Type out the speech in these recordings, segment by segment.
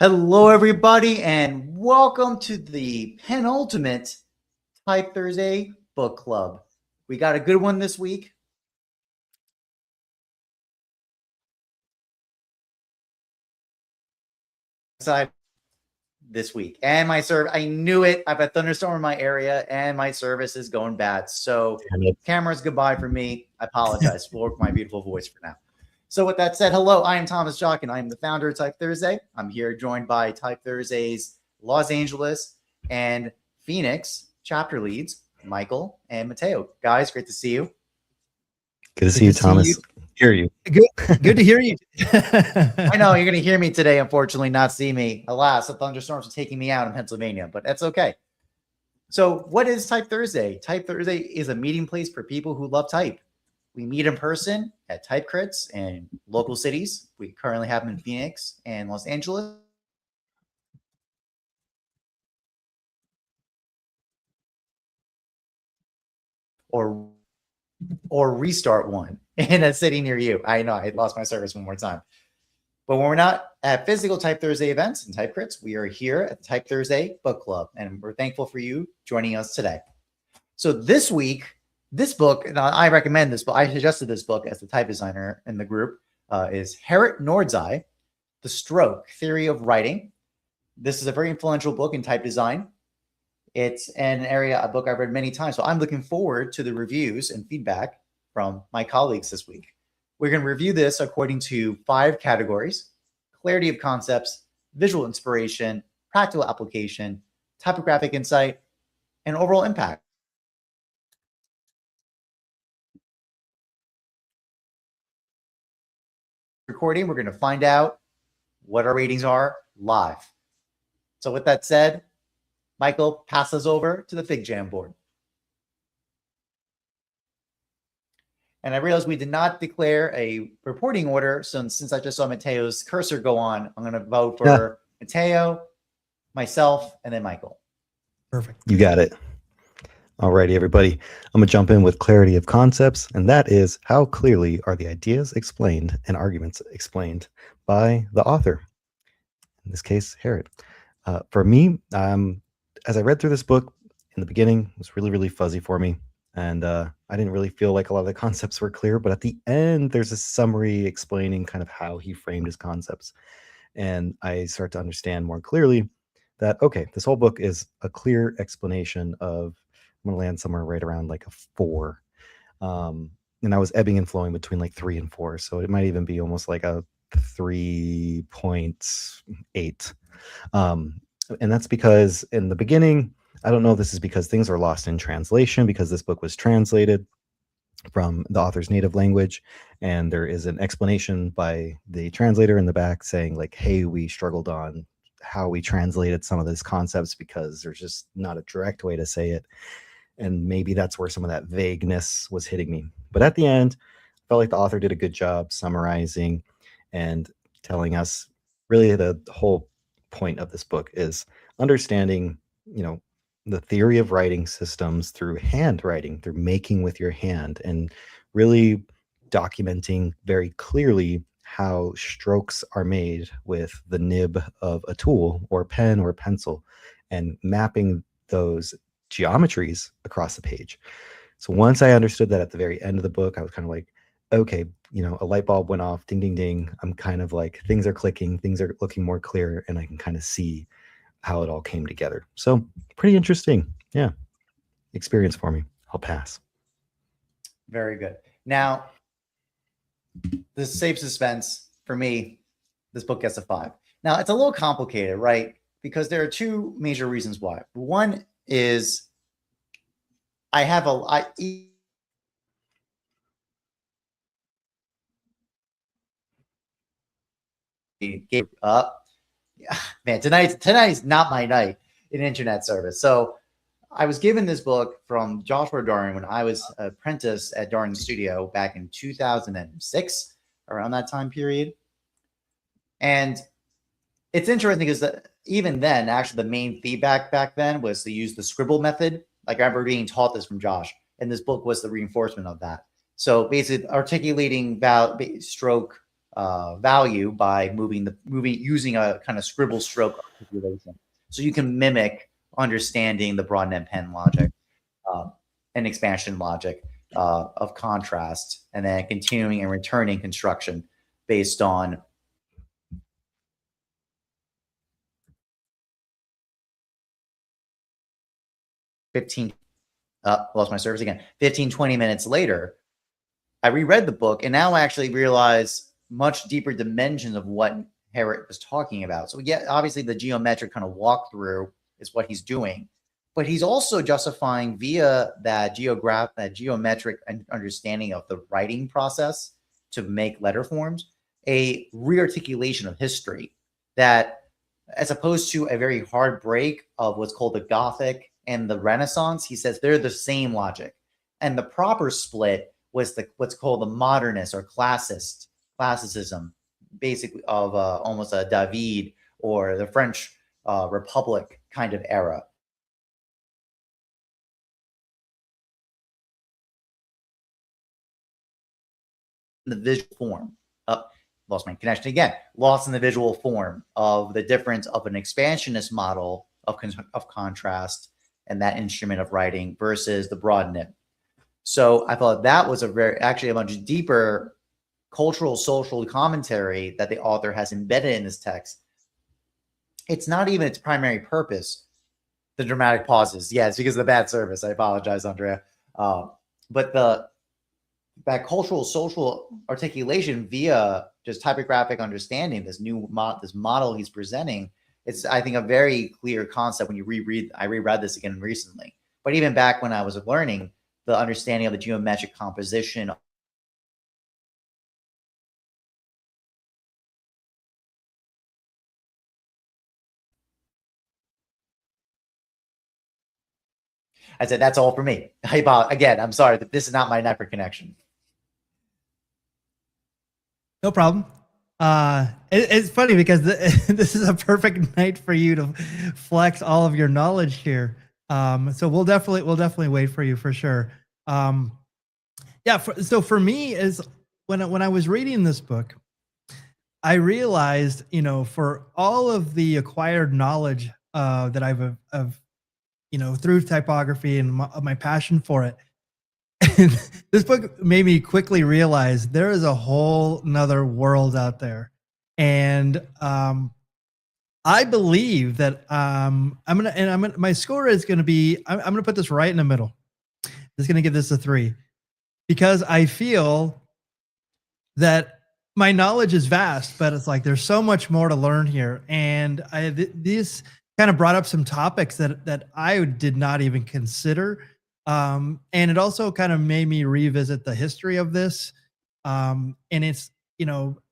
Hello, everybody, and welcome to the penultimate Type Thursday book club. We got a good one this week. This week, and my service, I knew it. I've had thunderstorm in my area, and my service is going bad. So, cameras, goodbye for me. I apologize for my beautiful voice for now. So with that said, hello, I am Thomas Jockin. I am the founder of Type Thursday. I'm here joined by Type Thursday's Los Angeles and Phoenix chapter leads, Michael and Matheo. Guys, great to see you. Good to see you, Thomas. Hear you. Good to hear you. I know you're going to hear me today, unfortunately, not see me. Alas, the thunderstorms are taking me out in Pennsylvania, but that's okay. So what is Type Thursday? Type Thursday is a meeting place for people who love type. We meet in person at Type Crits in local cities. We currently have them in Phoenix and Los Angeles. Or restart one in a city near you. I know I lost my service one more time. But when we're not at physical Type Thursday events and Type Crits, we are here at the Type Thursday Book Club, and we're thankful for you joining us today. So this week, this book, and I recommend this book, I suggested this book as the type designer in the group, is Gerrit Noordzij, The Stroke Theory of Writing. This is a very influential book in type design. It's a book I've read many times. So I'm looking forward to the reviews and feedback from my colleagues this week. We're going to review this according to 5 categories: clarity of concepts, visual inspiration, practical application, typographic insight, and overall impact. Recording, we're going to find out what our ratings are live. So with that said, Michael, pass us over to the Fig Jam board. And I realized we did not declare a reporting order. So since I just saw Mateo's cursor go on, I'm going to vote for Matheo, myself, and then Michael. Perfect. You got it. Alrighty, everybody. I'm going to jump in with clarity of concepts, and that is how clearly are the ideas explained and arguments explained by the author. In this case, Gerrit. For me, as I read through this book in the beginning, it was really, really fuzzy for me. And I didn't really feel like a lot of the concepts were clear. But at the end, there's a summary explaining kind of how he framed his concepts. And I start to understand more clearly that, okay, this whole book is a clear explanation of, I'm going to land somewhere right around like a 4. And I was ebbing and flowing between like 3 and 4. So it might even be almost like a 3.8. And that's because in the beginning, I don't know if this is because things are lost in translation, because this book was translated from the author's native language, and there is an explanation by the translator in the back saying like, hey, we struggled on how we translated some of these concepts because there's just not a direct way to say it. And maybe that's where some of that vagueness was hitting me. But at the end, I felt like the author did a good job summarizing and telling us really the whole point of this book is understanding, the theory of writing systems through handwriting, through making with your hand, and really documenting very clearly how strokes are made with the nib of a tool or pen or pencil, and mapping those geometries across the page. So once I understood that at the very end of the book, I was kind of like, okay, a light bulb went off, ding, ding, ding. I'm kind of like, things are clicking, things are looking more clear, and I can kind of see how it all came together. So pretty interesting. Yeah. Experience for me. I'll pass. Very good. Now, the safe suspense for me, this book gets a 5. Now, it's a little complicated, right? Because there are 2 major reasons why. One is gave up. Man, tonight's not my night in internet service. So I was given this book from Joshua Darwin when I was an apprentice at Darwin Studio back in 2006, around that time period. And it's interesting because even then, actually, the main feedback back then was to use the scribble method. Like I remember being taught this from Josh, and this book was the reinforcement of that. So basically articulating about stroke value by using a kind of scribble stroke articulation. So you can mimic understanding the broaden pen logic and expansion logic of contrast, and then continuing and returning construction based on lost my service again. 15, 20 minutes later, I reread the book, and now I actually realize much deeper dimensions of what Gerrit was talking about. So yeah, obviously the geometric kind of walkthrough is what he's doing, but he's also justifying via that geometric understanding of the writing process to make letter forms, a rearticulation of history that, as opposed to a very hard break of what's called the Gothic and the Renaissance, he says they're the same logic. And the proper split was what's called the modernist or classicism, basically of almost a David or the French Republic kind of era. The visual form. Lost my connection again. Lost in the visual form of the difference of an expansionist model of contrast and that instrument of writing versus the broad nib. So I thought that was actually a much deeper cultural, social commentary that the author has embedded in this text. It's not even its primary purpose, the dramatic pauses. Yeah, it's because of the bad service. I apologize, Andrea. But that cultural, social articulation via just typographic understanding, this model he's presenting, it's, I think, a very clear concept when you reread. I reread this again recently, but even back when I was learning, the understanding of the geometric composition. I said, that's all for me. Again, I'm sorry that this is not my network connection. No problem. It's funny because this is a perfect night for you to flex all of your knowledge here. So we'll definitely wait for you for sure. Yeah. So for me, is when I was reading this book, I realized, for all of the acquired knowledge that I've through typography and my passion for it, this book made me quickly realize there is a whole nother world out there. And I believe that my score is going to be, I'm going to put this right in the middle. I'm just going to give this a 3 because I feel that my knowledge is vast, but it's like, there's so much more to learn here. And these kind of brought up some topics that I did not even consider. And it also kind of made me revisit the history of this. And it's,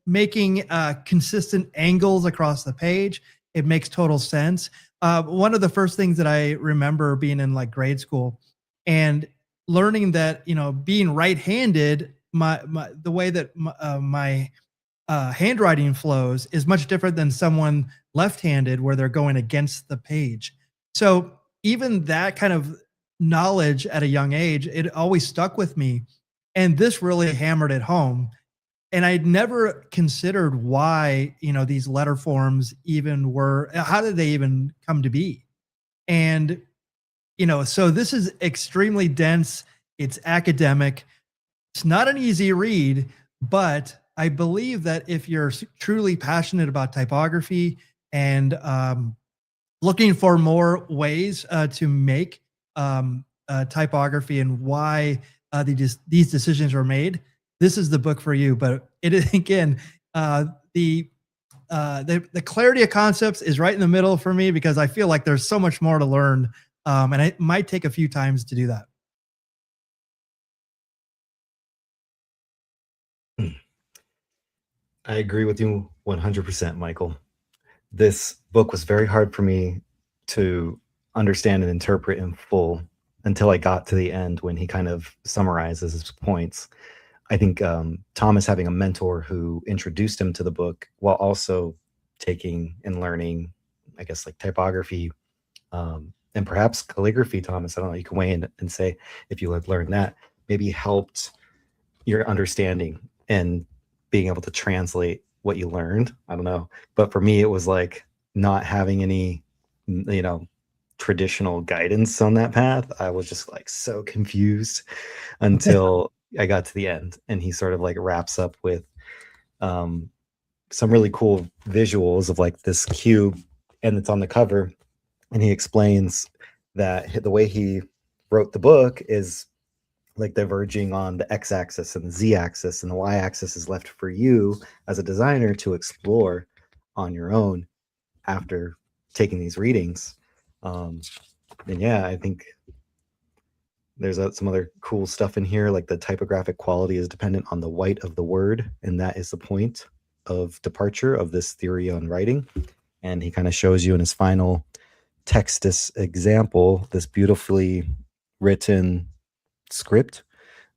making consistent angles across the page. It makes total sense. One of the first things that I remember being in like grade school and learning that, being right-handed, the way that my handwriting flows is much different than someone left-handed where they're going against the page. So even that kind of knowledge at a young age, it always stuck with me. And this really hammered it home. And I'd never considered why, these letter forms how did they even come to be? And, so this is extremely dense. It's academic. It's not an easy read, but I believe that if you're truly passionate about typography and looking for more ways to make typography and why these decisions were made, this is the book for you. But it is, again, the clarity of concepts is right in the middle for me because I feel like there's so much more to learn, and it might take a few times to do that. I agree with you 100%, Michael. This book was very hard for me to understand and interpret in full until I got to the end when he kind of summarizes his points. I think Thomas having a mentor who introduced him to the book while also taking and learning, I guess, like typography and perhaps calligraphy, Thomas, I don't know, you can weigh in and say if you had learned that, maybe helped your understanding. And being able to translate what you learned. I don't know. But for me, it was like not having any, traditional guidance on that path. I was just like so confused until I got to the end. And he sort of like wraps up with some really cool visuals of like this cube, and it's on the cover. And he explains that the way he wrote the book is like diverging on the x-axis and the z-axis, and the y-axis is left for you as a designer to explore on your own after taking these readings. And yeah, I think there's some other cool stuff in here, like the typographic quality is dependent on the white of the word, and that is the point of departure of this theory on writing. And he kind of shows you in his final Textus example this beautifully written script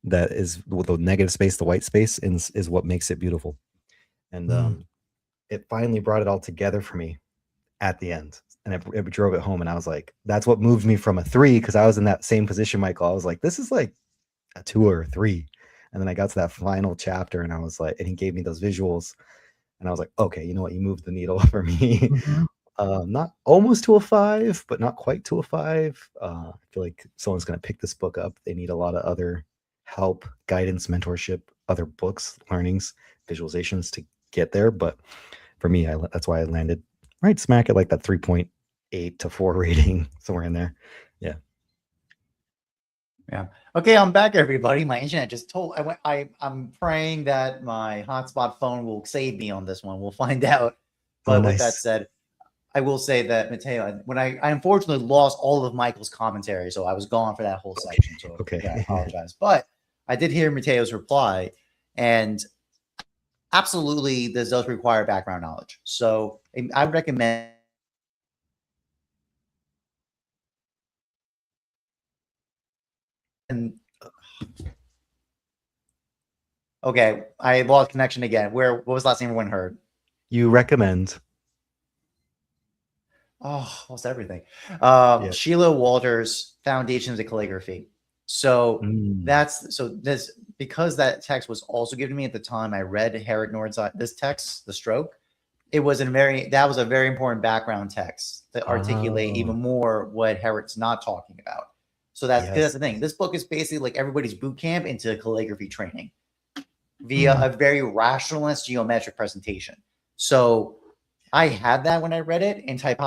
that is with the negative space, the white space, is what makes it beautiful. And it finally brought it all together for me at the end, and it drove it home. And I was like, that's what moved me from a 3, because I was in that same position, Michael. I was like, this is like a 2 or a 3. And then I got to that final chapter, and I was like, and he gave me those visuals, and I was like, okay, you know what, you moved the needle for me. Not almost to a 5, but not quite to a 5. I feel like someone's going to pick this book up. They need a lot of other help, guidance, mentorship, other books, learnings, visualizations to get there. But for me, that's why I landed right smack at like that 3.8 to 4 rating, somewhere in there. Yeah. Yeah. Okay, I'm back, everybody. My internet just I'm praying that my hotspot phone will save me on this one. We'll find out. But with that said, I will say that Matheo, when I unfortunately lost all of Michael's commentary, so I was gone for that whole section. So yeah, I apologize. But I did hear Mateo's reply, and absolutely, this does require background knowledge. So I would recommend. Okay, I lost connection again. What was the last thing everyone heard? You recommend. Oh, almost everything. Sheila Walters' Foundations of Calligraphy. So because that text was also given to me at the time I read Gerrit Noordzij, this text, The Stroke, that was a very important background text to articulate even more what Gerrit's not talking about. So that's the thing. This book is basically like everybody's boot camp into calligraphy training via a very rationalist geometric presentation. So I had that when I read it, and type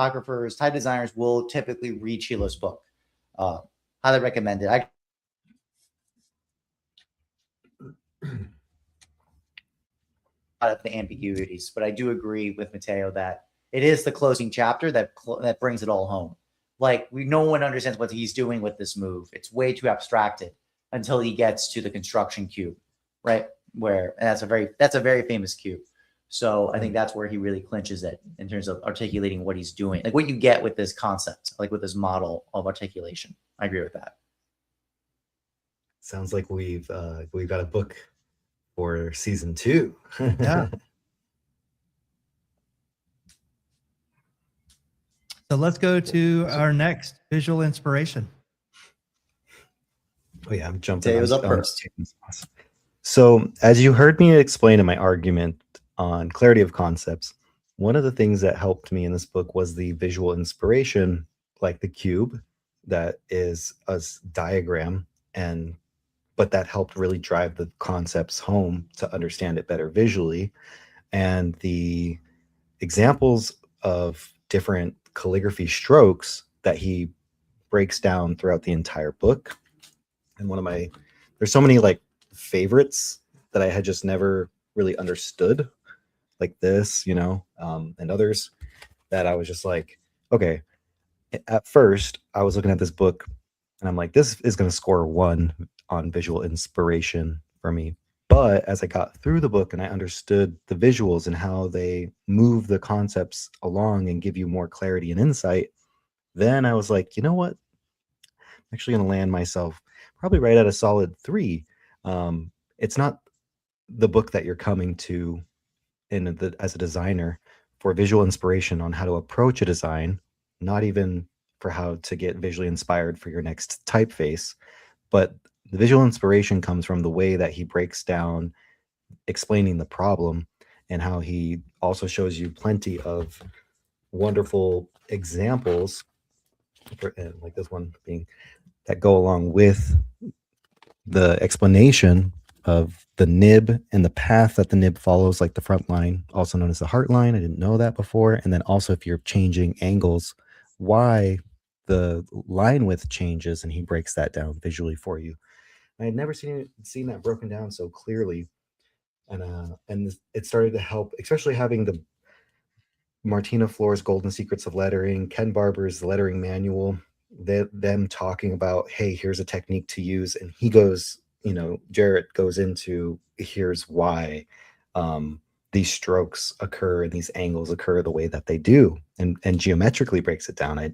designers will typically read Sheila's book. Highly recommend it. Out of the ambiguities, but I do agree with Matheo that it is the closing chapter that brings it all home. Like no one understands what he's doing with this move. It's way too abstracted until he gets to the construction cube, right? That's a very famous cube. So I think that's where he really clinches it in terms of articulating what he's doing, like what you get with this concept, like with this model of articulation. I agree with that. Sounds like we've got a book for season 2. Yeah. So let's go to our next visual inspiration. Oh yeah, I'm jumping. Dave's up first. So as you heard me explain in my argument on clarity of concepts, one of the things that helped me in this book was the visual inspiration, like the cube that is a diagram, but that helped really drive the concepts home to understand it better visually. And the examples of different calligraphy strokes that he breaks down throughout the entire book. And there's so many like favorites that I had just never really understood, like this, and others that I was just like, okay. At first, I was looking at this book and I'm like, this is going to score 1 on visual inspiration for me. But as I got through the book and I understood the visuals and how they move the concepts along and give you more clarity and insight, then I was like, you know what? I'm actually going to land myself probably right at a solid 3. It's not the book that you're coming to as a designer for visual inspiration on how to approach a design, not even for how to get visually inspired for your next typeface, but the visual inspiration comes from the way that he breaks down explaining the problem, and how he also shows you plenty of wonderful examples, like this one being, that go along with the explanation of the nib and the path that the nib follows, like the front line, also known as the heart line. I didn't know that before. And then also, if you're changing angles, why the line width changes, and he breaks that down visually for you. I had never seen that broken down so clearly, and it started to help, especially having the Martina Floor's Golden Secrets of Lettering, Ken Barber's Lettering Manual, them talking about, hey, here's a technique to use, and he goes, Gerrit goes into, here's why these strokes occur and these angles occur the way that they do, and geometrically breaks it down. I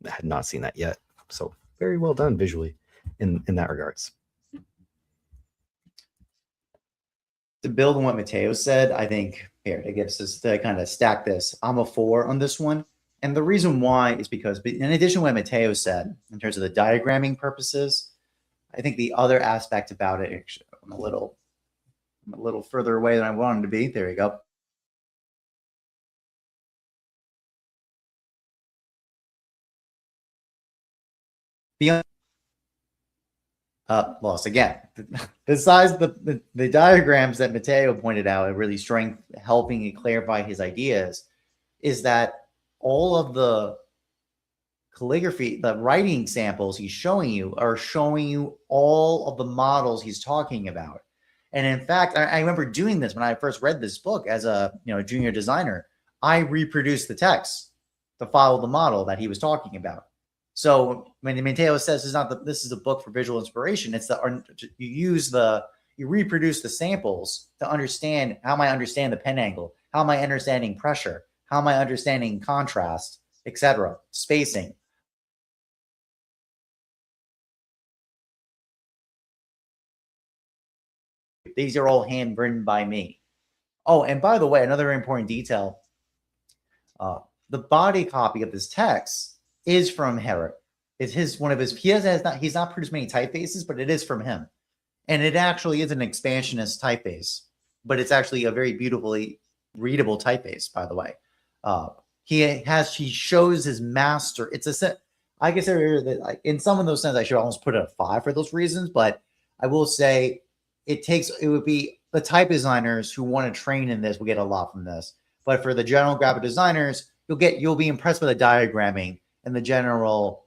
had not seen that yet, so very well done visually in that regards. To build on what Matteo said, I think here to get us to kind of stack this, I'm a 4 on this one. And the reason why is because, in addition to what Matteo said, in terms of the diagramming purposes, I think the other aspect about it, actually, I'm a little further away than I wanted to be. There you go. Beyond lost again. Besides the diagrams that Matteo pointed out, and really helping and clarify his ideas, is that all of the calligraphy, the writing samples he's showing you are showing you all of the models he's talking about. And in fact, I remember doing this when I first read this book as a junior designer. I reproduced the text to follow the model that he was talking about. So when Matteo says this is a book for visual inspiration, it's you reproduce the samples to understand, how am I understand the pen angle? How am I understanding pressure? How am I understanding contrast, etc., spacing? These are all handwritten by me. Oh, and by the way, another important detail, the body copy of this text is from Gerrit. It's he's not produced many typefaces, but it is from him. And it actually is an expansionist typeface, but it's actually a very beautifully readable typeface, by the way. He shows his master. I guess in some of those sense, I should almost put it a 5 for those reasons, but I will say it would be the type designers who want to train in this will get a lot from this. But for the general graphic designers, you'll be impressed with the diagramming and the general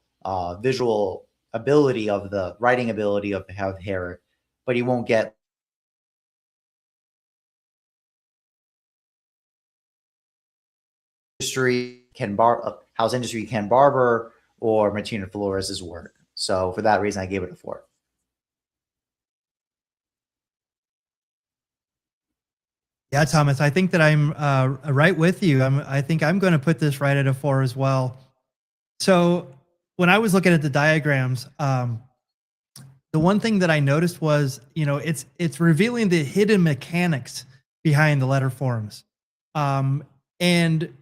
visual ability of the writing ability of Gerrit, but you won't get House Industry Ken Barber or Martina Flores' work. So for that reason, I gave it a 4. Yeah, Thomas, I think that I'm right with you. I think I'm going to put this right at a 4 as well. So when I was looking at the diagrams, the one thing that I noticed was, it's revealing the hidden mechanics behind the letter forms. And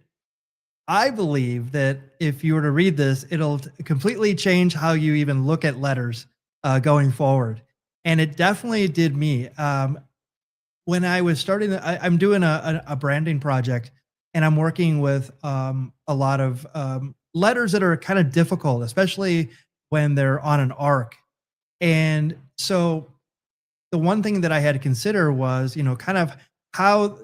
I believe that if you were to read this, it'll completely change how you even look at letters going forward. And it definitely did me. When I was starting, I'm doing a branding project, and I'm working with a lot of letters that are kind of difficult, especially when they're on an arc. And so the one thing that I had to consider was, kind of how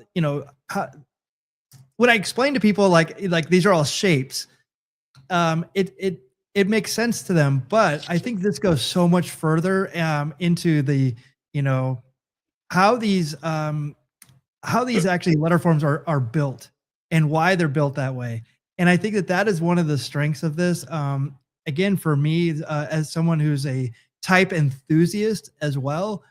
when I explain to people like these are all shapes, it makes sense to them. But I think this goes so much further into the, how these actually letter forms are built and why they're built that way. And I think that is one of the strengths of this. Again, for me, as someone who's a type enthusiast as well,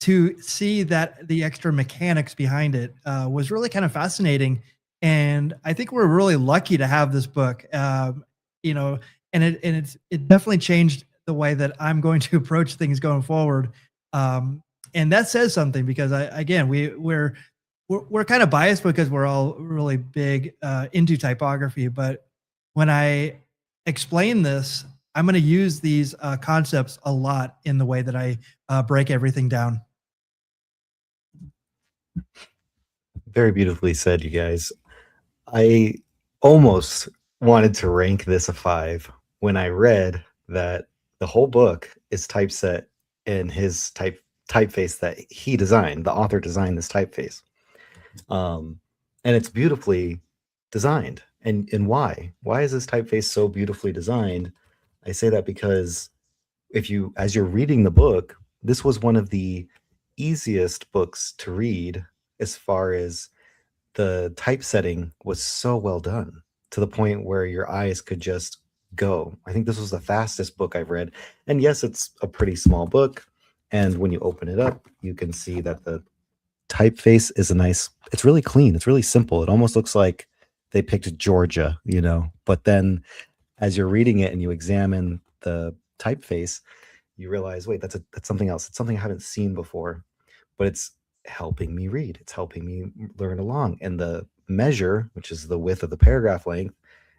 to see that the extra mechanics behind it was really kind of fascinating. And I think we're really lucky to have this book, and it definitely changed the way that I'm going to approach things going forward. And that says something, because we're kind of biased because we're all really big into typography. But when I explain this, I'm going to use these concepts a lot in the way that I break everything down. Very beautifully said, you guys. I almost wanted to rank this a 5 when I read that the whole book is typeset in his typeface that he designed. The author designed this typeface, and it's beautifully designed. And why? Why is this typeface so beautifully designed? I say that because as you're reading the book, this was one of the easiest books to read as far as the typesetting was so well done to the point where your eyes could just go. I think this was the fastest book I've read. And yes, it's a pretty small book. And when you open it up, you can see that the typeface is it's really clean. It's really simple. It almost looks like they picked Georgia, but then as you're reading it and you examine the typeface, you realize, wait, that's something else. It's something I haven't seen before, but it's helping me read. It's helping me learn along. And the measure, which is the width of the paragraph length,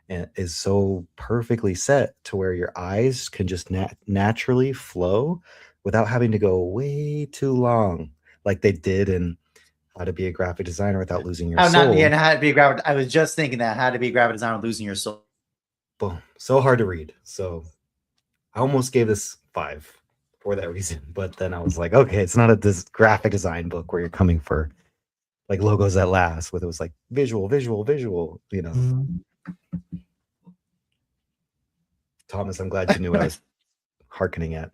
is so perfectly set to where your eyes can just naturally flow without having to go way too long, like they did in How to Be a Graphic Designer Without Losing Your Soul. How to Be a Graphic. I was just thinking that How to Be a Graphic Designer Without Losing Your Soul. Boom. So hard to read. So I almost gave this 5 for that reason, but then I was like, okay, it's not this graphic design book where you're coming for like logos that last, where it was like visual. Mhm. Thomas, I'm glad you knew what I was hearkening at.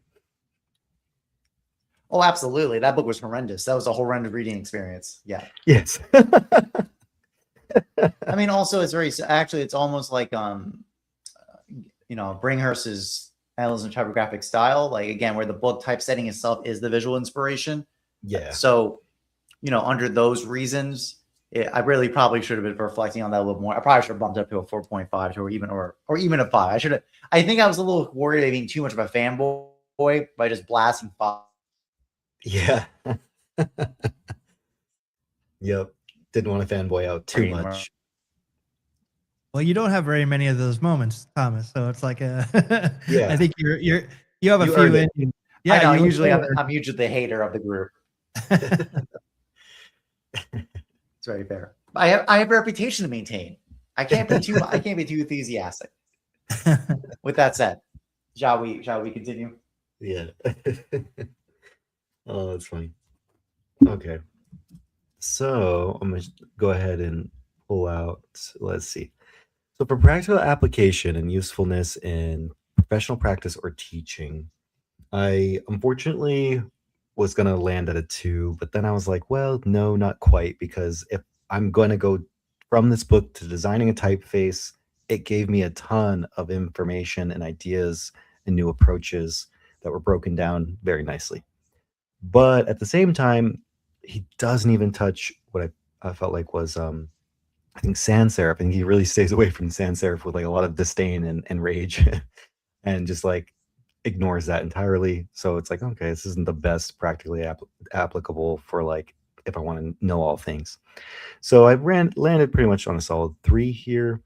Oh, absolutely. That book was horrendous. That was a horrendous reading experience. Yeah. Yes. I mean, also it's almost like Bringhurst's Annals and Typographic Style, like again, where the book typesetting itself is the visual inspiration. Yeah. So, under those reasons, I really probably should have been reflecting on that a little more. I probably should have bumped up to a 4.5 or even a 5. I think I was a little worried about being too much of a fanboy by just blasting 5. Yeah. Yep. Didn't want to fanboy out too much. Well, you don't have very many of those moments, Thomas. So it's like Yeah. I think you have a You few earned in it. you. Yeah, I know. I'm usually the hater of the group. It's very fair. I have a reputation to maintain. I can't be too enthusiastic. With that said, shall we continue? Yeah. Oh, that's funny. Okay. So I'm going to go ahead and pull out, let's see. So for practical application and usefulness in professional practice or teaching, I unfortunately was going to land at a 2, but then I was like, well, no, not quite, because if I'm going to go from this book to designing a typeface, it gave me a ton of information and ideas and new approaches that were broken down very nicely. But at the same time, he doesn't even touch what I felt like was I think sans serif, and he really stays away from sans serif with like a lot of disdain and rage and just like ignores that entirely. So it's like, okay, this isn't the best practically applicable for like if I want to know all things. So I landed pretty much on a solid 3 here.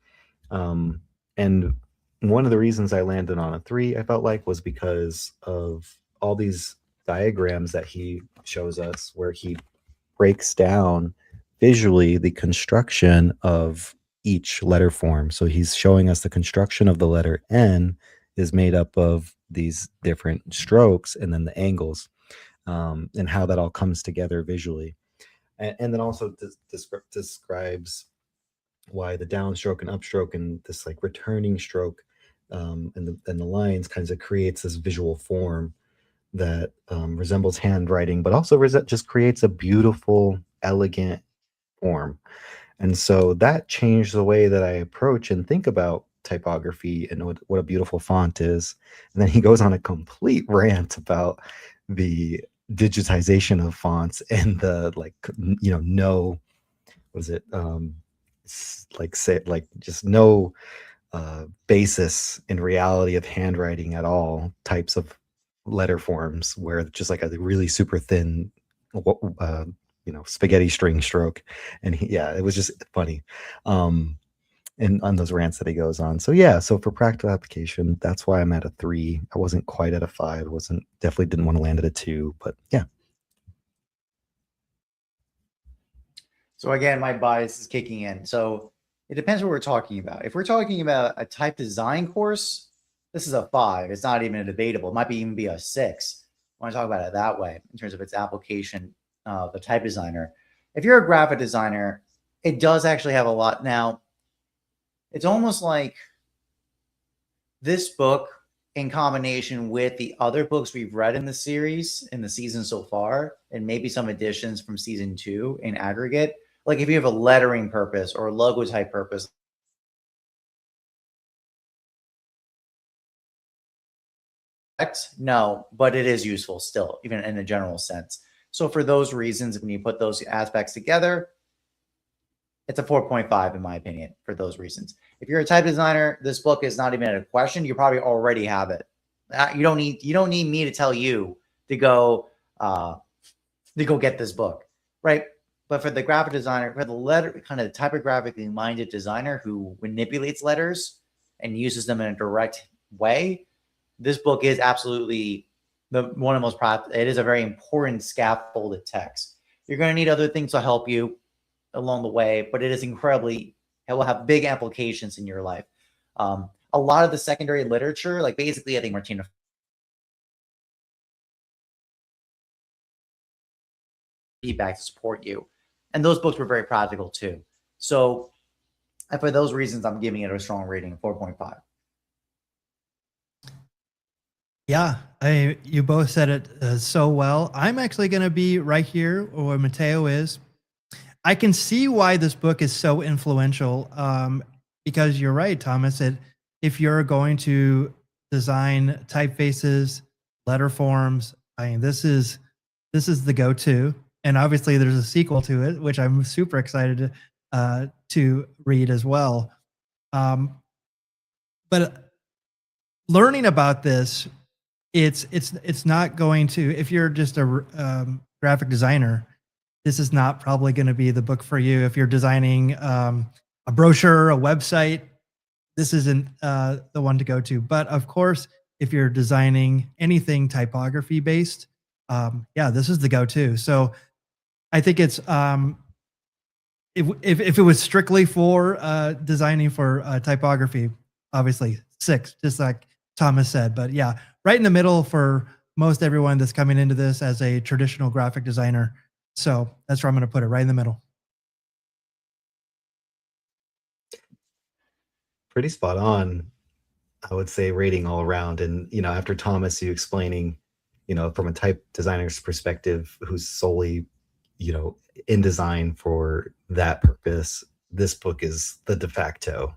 And one of the reasons I landed on a 3, I felt like, was because of all these diagrams that he shows us where he breaks down visually the construction of each letter form. So he's showing us the construction of the letter N is made up of these different strokes and then the angles, and how that all comes together visually. And then also describes why the downstroke and upstroke and this like returning stroke, and the lines kinds of creates this visual form that resembles handwriting, but also just creates a beautiful, elegant form. And so that changed the way that I approach and think about typography and what a beautiful font is. And then he goes on a complete rant about the digitization of fonts and the no, what is it? Just no basis in reality of handwriting at all types of letter forms where just like a really super thin spaghetti string stroke. And it was just funny, and on those rants that he goes on. So for practical application, that's why I'm at a 3. I wasn't quite at a 5. Definitely didn't want to land at a 2, but yeah. So again, my bias is kicking in. So it depends what we're talking about. If we're talking about a type design course, this is a 5. It's not even a debatable. It might even be a 6. I want to talk about it that way in terms of its application of the type designer. If you're a graphic designer, it does actually have a lot. Now, it's almost like this book in combination with the other books we've read in the series in the season so far, and maybe some additions from season 2 in aggregate. Like if you have a lettering purpose or a logo type purpose, no, but it is useful still, even in a general sense. So for those reasons, when you put those aspects together, it's a 4.5 in my opinion for those reasons. If you're a type designer, this book is not even a question. You probably already have it. You don't need me to tell you to go get this book, right? But for the graphic designer, for the letter kind of typographically minded designer who manipulates letters and uses them in a direct way, this book is absolutely one of the most practical. It is a very important scaffolded text. You're going to need other things to help you along the way, but it is incredibly, it will have big applications in your life. A lot of the secondary literature, like basically, I think Martina feedback to support you. And those books were very practical too. So and for those reasons, I'm giving it a strong rating, 4.5. Yeah, you both said it so well. I'm actually going to be right here where Matheo is. I can see why this book is so influential, because you're right, Thomas. If you're going to design typefaces, letter forms, I mean, this is the go-to. And obviously, there's a sequel to it, which I'm super excited to read as well. But learning about this, it's not going to. If you're just a graphic designer, this is not probably going to be the book for you. If you're designing a brochure, a website, this isn't the one to go to. But of course, if you're designing anything typography based, yeah, this is the go-to. So I think it's if it was strictly for designing for typography, obviously 6, just like Thomas said. But yeah, right in the middle for most everyone that's coming into this as a traditional graphic designer. So that's where I'm going to put it, right in the middle. Pretty spot on, I would say, rating all around. And, after Thomas, you explaining, from a type designer's perspective, who's solely, in design for that purpose, this book is the de facto,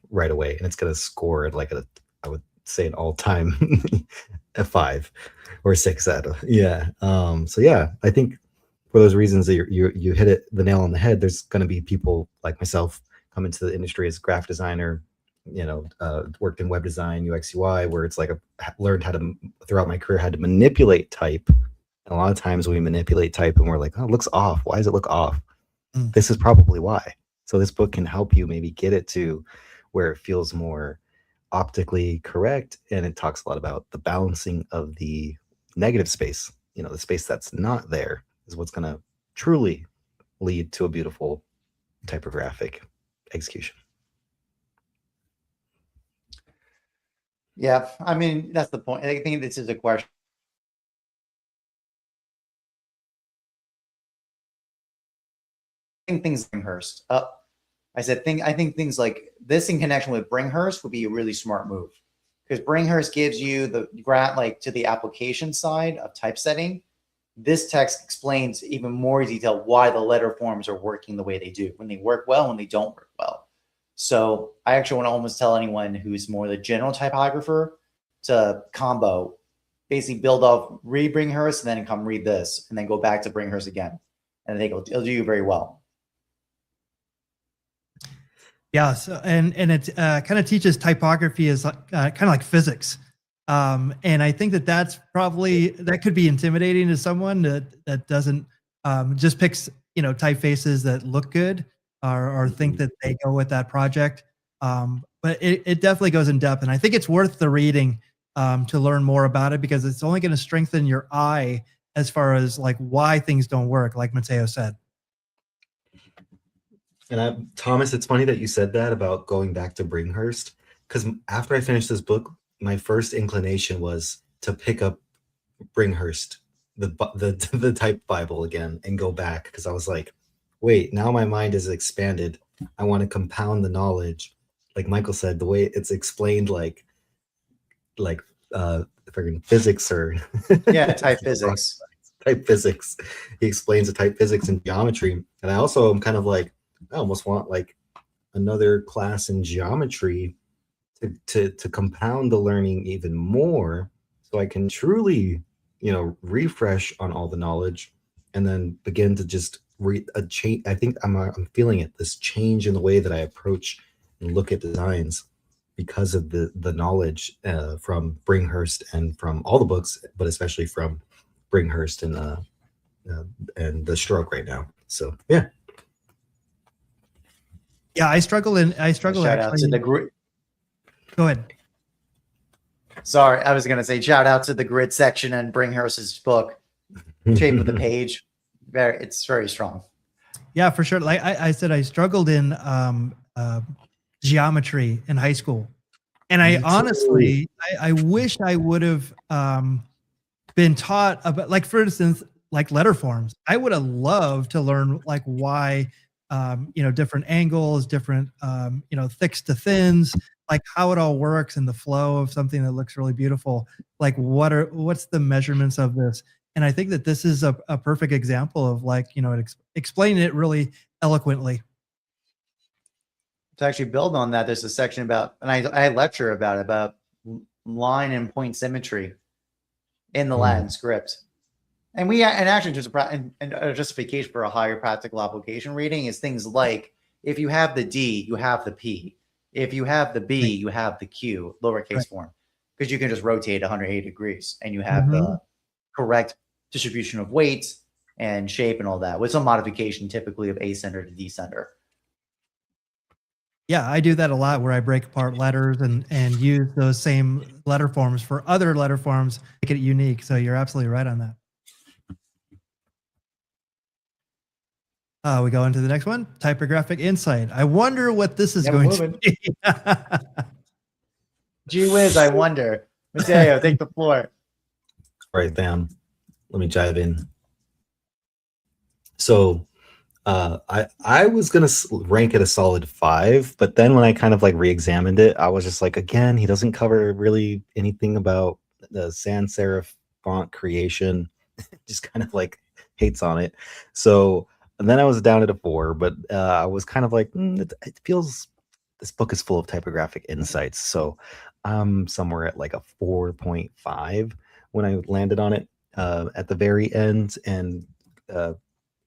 right away. And it's going to score it like I would say an all-time a 5 or 6 out of, so yeah, I think for those reasons that you hit the nail on the head. There's going to be people like myself come into the industry as a graphic designer, worked in web design, UX, UI, where it's like learned how to, throughout my career, had to manipulate type. And a lot of times we manipulate type and we're like, oh, it looks off. Why does it look off? This is probably why. So this book can help you maybe get it to where it feels more optically correct. And it talks a lot about the balancing of the negative space, the space that's not there is what's going to truly lead to a beautiful typographic execution. Yeah, I mean, that's the point. I think this is a question. I think things like Bringhurst. I think things like this in connection with Bringhurst would be a really smart move, because Bringhurst gives you the grant like to the application side of typesetting. This text explains even more detail why the letter forms are working the way they do, when they work well, when they don't work well. So I actually want to almost tell anyone who's more the general typographer to combo, basically build off, read Bringhurst, and then come read this, and then go back to Bringhurst again. And I think it'll do you very well. Yeah, so and it kind of teaches typography as kind of like physics, and I think that's probably that could be intimidating to someone that doesn't just picks typefaces that look good or think that they go with that project. But it definitely goes in depth, and I think it's worth the reading to learn more about it, because it's only going to strengthen your eye as far as like why things don't work, like Matheo said. And Thomas, it's funny that you said that about going back to Bringhurst, because after I finished this book, my first inclination was to pick up Bringhurst, the type Bible again, and go back, because I was like, wait, now my mind is expanded. I want to compound the knowledge, like Michael said, the way it's explained, like friggin' physics or Yeah, type physics. type physics. He explains the type physics and geometry, and I also am kind of like, I almost want like another class in geometry to compound the learning even more, so I can truly, refresh on all the knowledge, and then begin to just change. I think I'm feeling it, this change in the way that I approach and look at designs, because of the knowledge from Bringhurst and from all the books, but especially from Bringhurst and the stroke right now. So yeah. Yeah, I struggle Shout out to actually. the group. Go ahead. Sorry, I was going to say shout out to the grid section and Bringhurst's book, Shape of the Page. It's very strong. Yeah, for sure. Like I said, I struggled in geometry in high school, and I honestly, I wish I would have been taught about, like, for instance, like letter forms. I would have loved to learn like why, different angles, different, thicks to thins, like how it all works and the flow of something that looks really beautiful. Like what's the measurements of this? And I think that this is a perfect example of, like, explaining it really eloquently. To actually build on that, there's a section about, and I lecture about line and point symmetry in the Latin script. And actually just a justification for a higher practical application reading is things like, if you have the D, you have the P. If you have the B, you have the Q, lowercase form, because you can just rotate 180 degrees and you have the correct distribution of weight and shape and all that, with some modification typically of A center to D center. Yeah, I do that a lot, where I break apart letters and use those same letter forms for other letter forms, make it unique. So you're absolutely right on that. We go into the next one, typographic insight. I wonder what this is going to be. Gee whiz, I wonder. Matheo, take the floor. All right, fam. Let me dive in. So I was gonna rank it a solid 5, but then when I kind of like re-examined it, I was just like, again, he doesn't cover really anything about the sans serif font creation. Just kind of like hates on it. So, and then I was down at a 4, but I was kind of like, it feels, this book is full of typographic insights. So I'm somewhere at like a 4.5 when I landed on it at the very end. And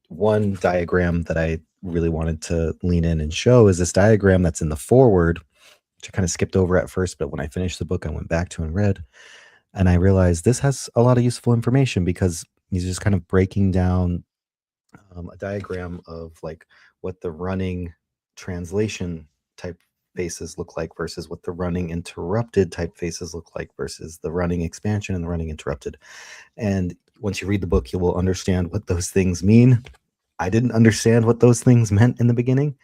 one diagram that I really wanted to lean in and show is this diagram that's in the foreword, which I kind of skipped over at first, but when I finished the book, I went back to and read, and I realized this has a lot of useful information, because he's just kind of breaking down a diagram of like what the running translation typefaces look like versus what the running interrupted typefaces look like versus the running expansion and the running interrupted. And once you read the book, you will understand what those things mean. I didn't understand what those things meant in the beginning.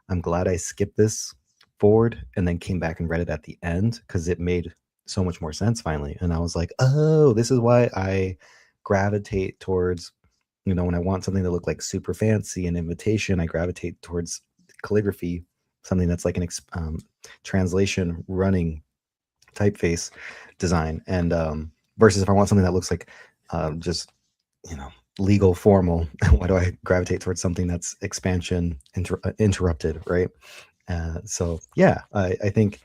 I'm glad I skipped this forward and then came back and read it at the end, because it made so much more sense finally. And I was like, oh, this is why I gravitate towards, when I want something to look like super fancy and invitation, I gravitate towards calligraphy, something that's like an translation running typeface design. And versus if I want something that looks like just, legal formal, why do I gravitate towards something that's expansion interrupted, right? So yeah, I think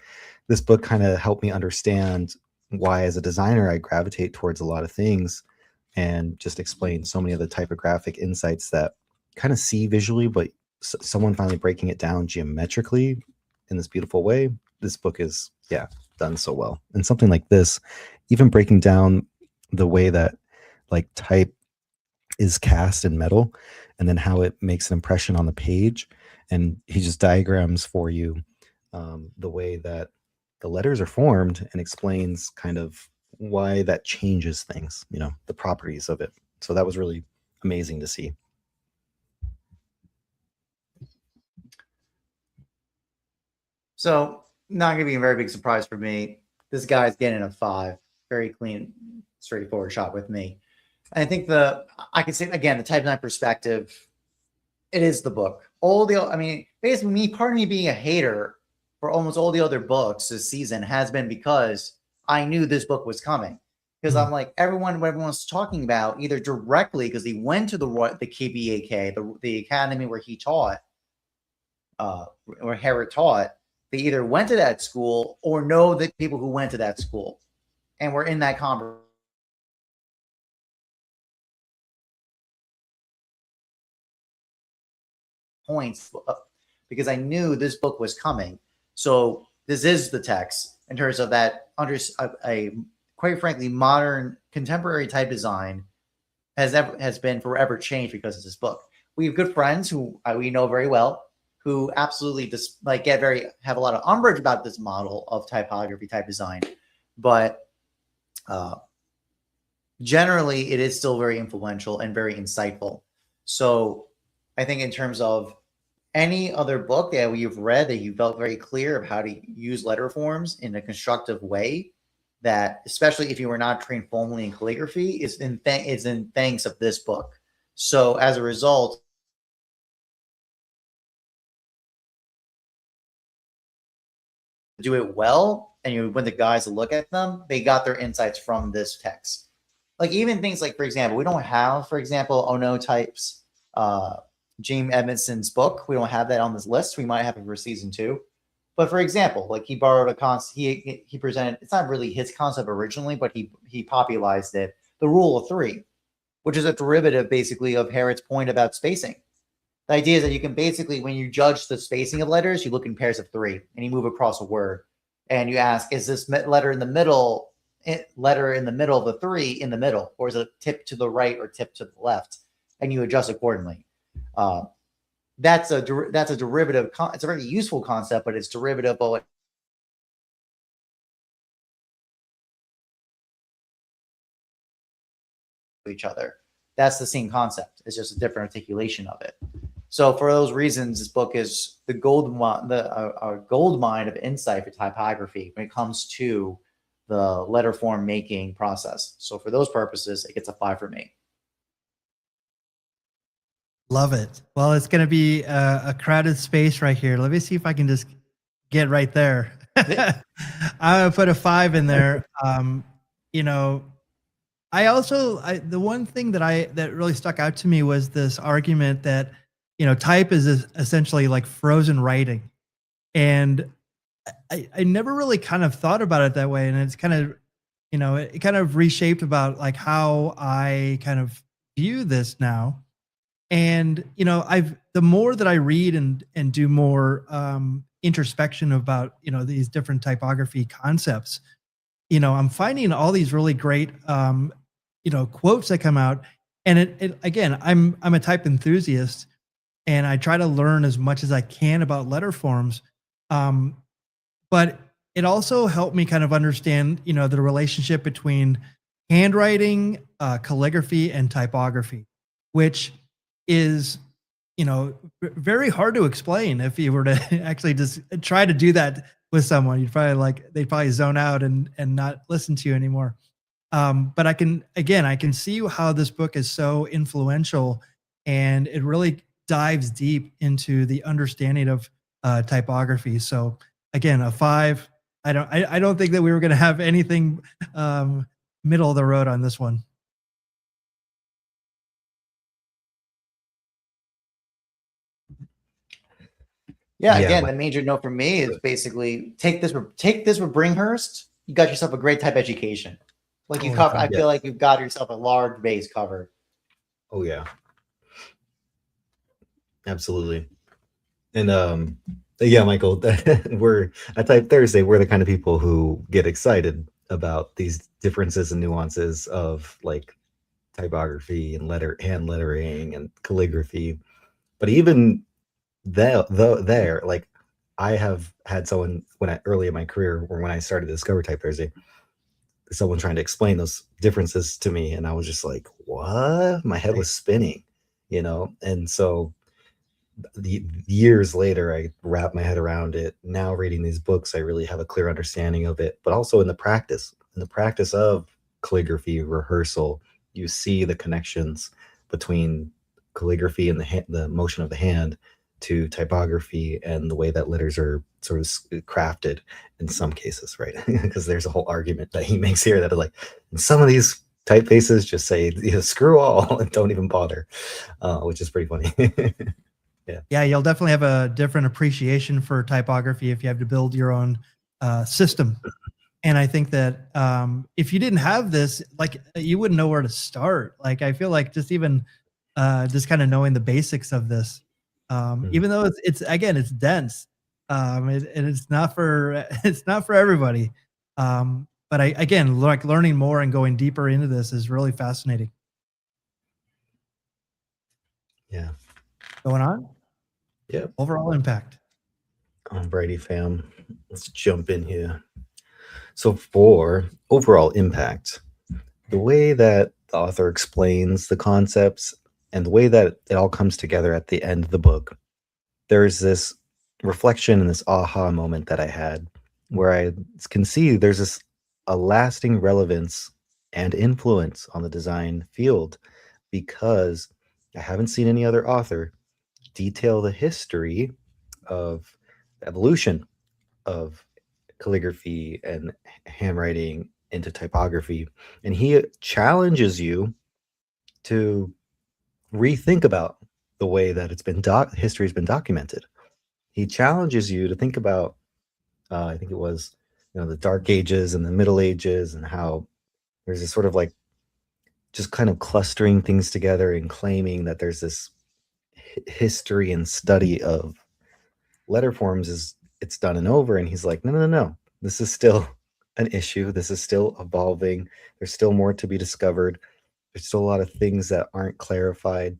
this book kind of helped me understand why, as a designer, I gravitate towards a lot of things, and just explain so many of the typographic insights that kind of see visually, but someone finally breaking it down geometrically in this beautiful way. This book is, done so well. And something like this, even breaking down the way that like type is cast in metal, and then how it makes an impression on the page. And he just diagrams for you the way that the letters are formed, and explains kind of why that changes things, the properties of it. So that was really amazing to see. So not gonna be a very big surprise for me. This guy's getting a 5. Very clean, straightforward shot with me. I think I can say again, the Type 9 perspective, it is the book. Basically me, part of me being a hater for almost all the other books this season has been because I knew this book was coming. Because I'm like, what everyone's talking about, either directly because he went to the KBAK, the academy where he taught, where Gerrit taught, they either went to that school or know the people who went to that school and were in that conversation. Points because I knew this book was coming. So this is the text in terms of that under a quite frankly modern contemporary type design has been forever changed because of this book. We have good friends who we know very well who absolutely just like have a lot of umbrage about this model of typography type design, but generally it is still very influential and very insightful. So I think in terms of any other book that you've read that you felt very clear of how to use letter forms in a constructive way, that especially if you were not trained formally in calligraphy, is in thanks of this book. So as a result, do it well, and when the guys look at them, they got their insights from this text. Like even things like, for example, we don't have, for example, Ono types, James Edmondson's book. We don't have that on this list. We might have it for season 2. But for example, like he borrowed a concept, he presented, it's not really his concept originally, but he popularized it, the rule of 3, which is a derivative basically of Gerrit's point about spacing. The idea is that you can basically, when you judge the spacing of letters, you look in pairs of 3 and you move across a word and you ask, is this letter in the middle of the 3 in the middle, or is it tip to the right or tip to the left? And you adjust accordingly. That's a derivative. It's a very useful concept, but it's derivative of each other. That's the same concept. It's just a different articulation of it. So for those reasons, this book is the gold mine of insight for typography when it comes to the letter form making process. So for those purposes, it gets a 5 for me. Love it. Well, it's going to be a crowded space right here. Let me see if I can just get right there. I'm going to put a 5 in there. You know, the one thing that really stuck out to me was this argument that, you know, type is essentially like frozen writing. And I never really kind of thought about it that way. And it's kind of, you know, it kind of reshaped about like how I kind of view this now. And, you know, the more that I read and do more introspection about, you know, these different typography concepts, you know, I'm finding all these really great, you know, quotes that come out. And it again, I'm a type enthusiast and I try to learn as much as I can about letter forms. But it also helped me kind of understand, you know, the relationship between handwriting, calligraphy, and typography, which is, you know, very hard to explain. If you were to actually just try to do that with someone, they'd probably zone out and not listen to you anymore. But I can see how this book is so influential, and it really dives deep into the understanding of typography. So again, a 5. I don't think that we were going to have anything middle of the road on this one. Yeah, again, the major note for me is basically take this with Bringhurst. You got yourself a great type education. Like I feel like you've got yourself a large base covered. Oh yeah, absolutely. And yeah, Michael, we're at Type Thursday. We're the kind of people who get excited about these differences and nuances of like typography and hand lettering and calligraphy. But even there, like I have had someone early in my career, or when I started to discover Type Thursday, someone trying to explain those differences to me, and I was just like, what? My head was spinning, you know. And so the years later, I wrap my head around it. Now reading these books, I really have a clear understanding of it, but also in the practice of calligraphy rehearsal, you see the connections between calligraphy and the motion of the hand to typography and the way that letters are sort of crafted in some cases, right? Because there's a whole argument that he makes here that like in some of these typefaces just say, you know, screw all and don't even bother, which is pretty funny. Yeah, you'll definitely have a different appreciation for typography if you have to build your own system. And I think that if you didn't have this, like you wouldn't know where to start. Like I feel like just even just kind of knowing the basics of this, even though it's again it's dense, and it's not for it's not for everybody. But I again like learning more and going deeper into this is really fascinating. Yeah. Going on. Yeah. Overall impact. Alrighty, fam. Let's jump in here. So for overall impact, the way that the author explains the concepts and the way that it all comes together at the end of the book, there's this reflection and this aha moment that I had where I can see there's this a lasting relevance and influence on the design field because I haven't seen any other author detail the history of evolution of calligraphy and handwriting into typography. And he challenges you to rethink about the way that it's been history has been documented. He challenges you to think about, I think it was, you know, the Dark Ages and the Middle Ages and how there's this sort of like just kind of clustering things together and claiming that there's this history and study of letter forms is it's done and over. And he's like, no, this is still an issue. This is still evolving. There's still more to be discovered. There's still a lot of things that aren't clarified.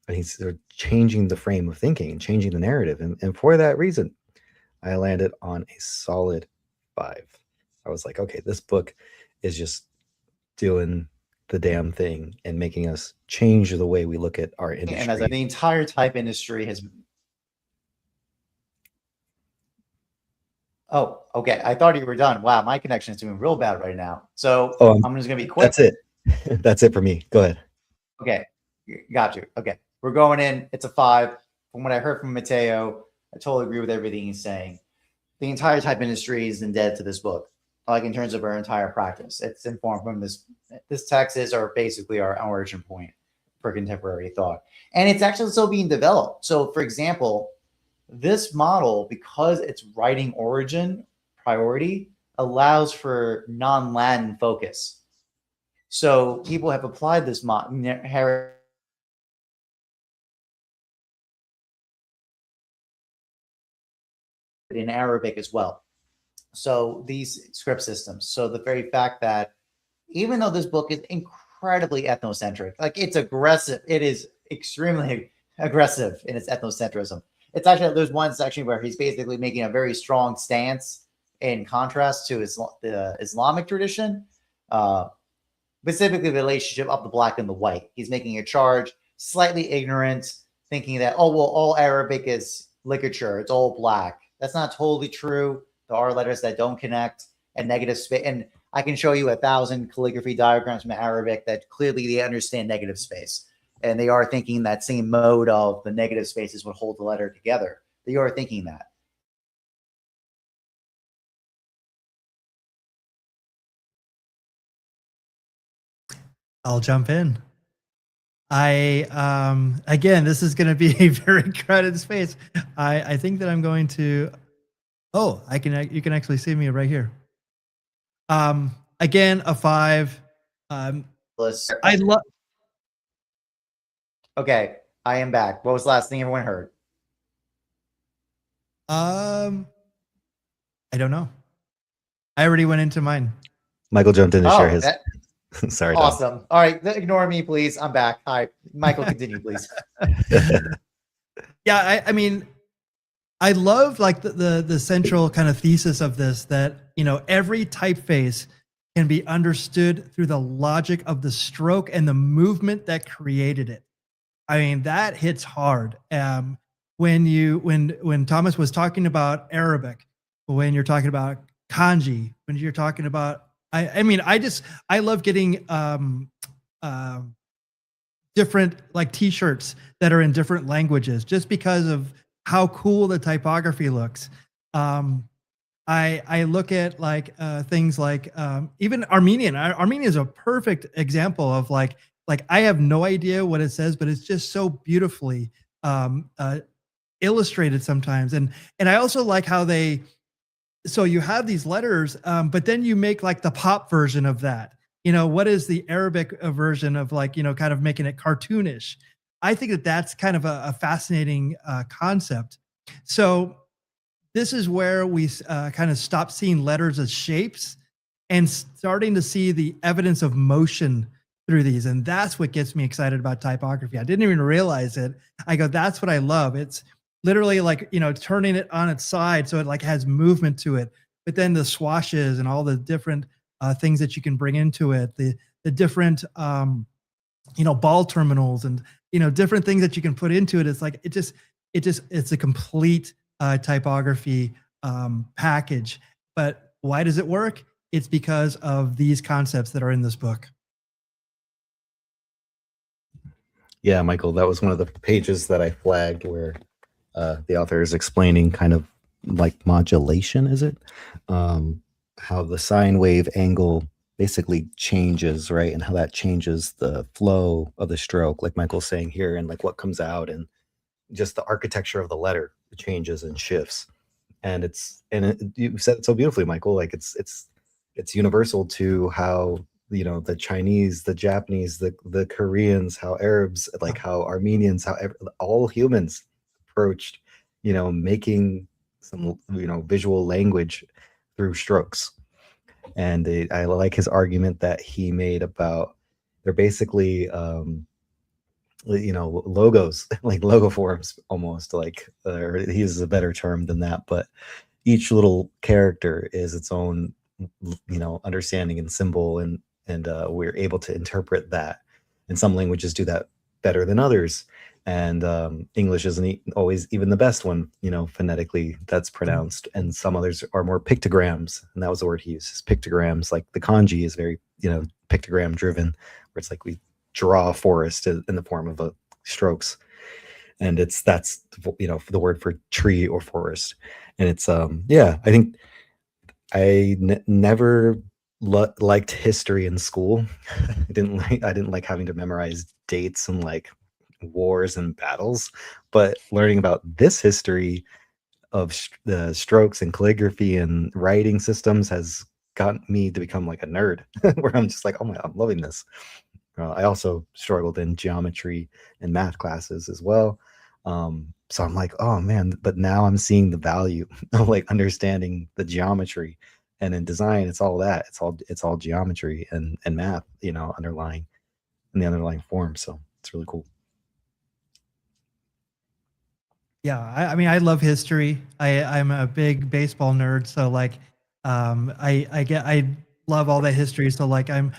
And he's sort of changing the frame of thinking and changing the narrative. And for that reason, I landed on a solid 5. I was like, okay, this book is just doing the damn thing and making us change the way we look at our industry. And as the entire type industry has. Oh, okay. I thought you were done. Wow, my connection is doing real bad right now. So I'm just gonna be quick. That's it. That's it for me. Go ahead. Okay, got you. Okay, we're going in. It's a 5. From what I heard from Matheo, I totally agree with everything he's saying. The entire type industry is indebted to this book, like in terms of our entire practice. It's informed from this. This text is basically our origin point for contemporary thought, and it's actually still being developed. So, for example, this model, because its writing origin priority, allows for non-Latin focus. So people have applied this in Arabic as well. So these script systems. So the very fact that even though this book is incredibly ethnocentric, like it's aggressive, it is extremely aggressive in its ethnocentrism. It's actually, there's one section where he's basically making a very strong stance in contrast to the Islamic tradition, specifically the relationship of the black and the white. He's making a charge, slightly ignorant, thinking that, oh, well, all Arabic is literature. It's all black. That's not totally true. There are letters that don't connect and negative space. And I can show you 1,000 calligraphy diagrams from Arabic that clearly they understand negative space. And they are thinking that same mode of the negative spaces would hold the letter together. They are thinking that. I'll jump in. Again, this is going to be a very crowded space. I think that I'm going to. Oh, you can actually see me right here. Again, a 5. I love. Okay, I am back. What was the last thing everyone heard? I don't know. I already went into mine. Michael jumped in to share his. Sorry. Awesome. Tom. All right, ignore me, please. I'm back. Hi, Michael. Continue, please. Yeah, I mean, I love like the central kind of thesis of this, that, you know, every typeface can be understood through the logic of the stroke and the movement that created it. I mean, that hits hard. when Thomas was talking about Arabic, when you're talking about kanji, when you're talking about, I mean, I love getting different like t-shirts that are in different languages just because of how cool the typography looks. I look at like things like even Armenian. Armenian is a perfect example of like I have no idea what it says, but it's just so beautifully um, uh, illustrated sometimes. And I also like how they, so you have these letters, but then you make like the pop version of that. You know, what is the Arabic version of like, you know, kind of making it cartoonish? I think that that's kind of a fascinating concept. So this is where we kind of stop seeing letters as shapes and starting to see the evidence of motion through these. And that's what gets me excited about typography. I didn't even realize it. I go, that's what I love. It's literally like, you know, turning it on its side so it like has movement to it. But then the swashes and all the different things that you can bring into it, the different you know, ball terminals and, you know, different things that you can put into it. It's like it's a complete typography package. But why does it work? It's because of these concepts that are in this book. Yeah, Michael, that was one of the pages that I flagged where the author is explaining kind of like modulation, is it? How the sine wave angle basically changes, right? And how that changes the flow of the stroke, like Michael's saying here, and like what comes out, and just the architecture of the letter changes and shifts. And you said it so beautifully, Michael, like it's universal to how, you know, the Chinese, the Japanese, the Koreans, how Arabs, like how Armenians, how all humans approached, you know, making some, you know, visual language through strokes. And I like his argument that he made about they're basically you know, logos, like logo forms almost, like or he uses a better term than that, but each little character is its own, you know, understanding and symbol, and we're able to interpret that. And some languages do that better than others, and English isn't always even the best one, you know, phonetically that's pronounced, and some others are more pictograms, and that was the word he uses, pictograms. Like the kanji is very, you know, pictogram driven, where it's like we draw a forest in the form of a strokes, and that's, you know, the word for tree or forest. And it's yeah, I think I never liked history in school. I didn't like having to memorize dates and like wars and battles, but learning about this history of the strokes and calligraphy and writing systems has gotten me to become like a nerd where I'm just like, oh my, I'm loving this. I also struggled in geometry and math classes as well. So I'm like, oh man, but now I'm seeing the value of like understanding the geometry. And in design, it's all that. It's all geometry and math, you know, underlying in the underlying form. So it's really cool. Yeah, I mean, I love history. I'm a big baseball nerd, so like, I love all that history. So like, I'm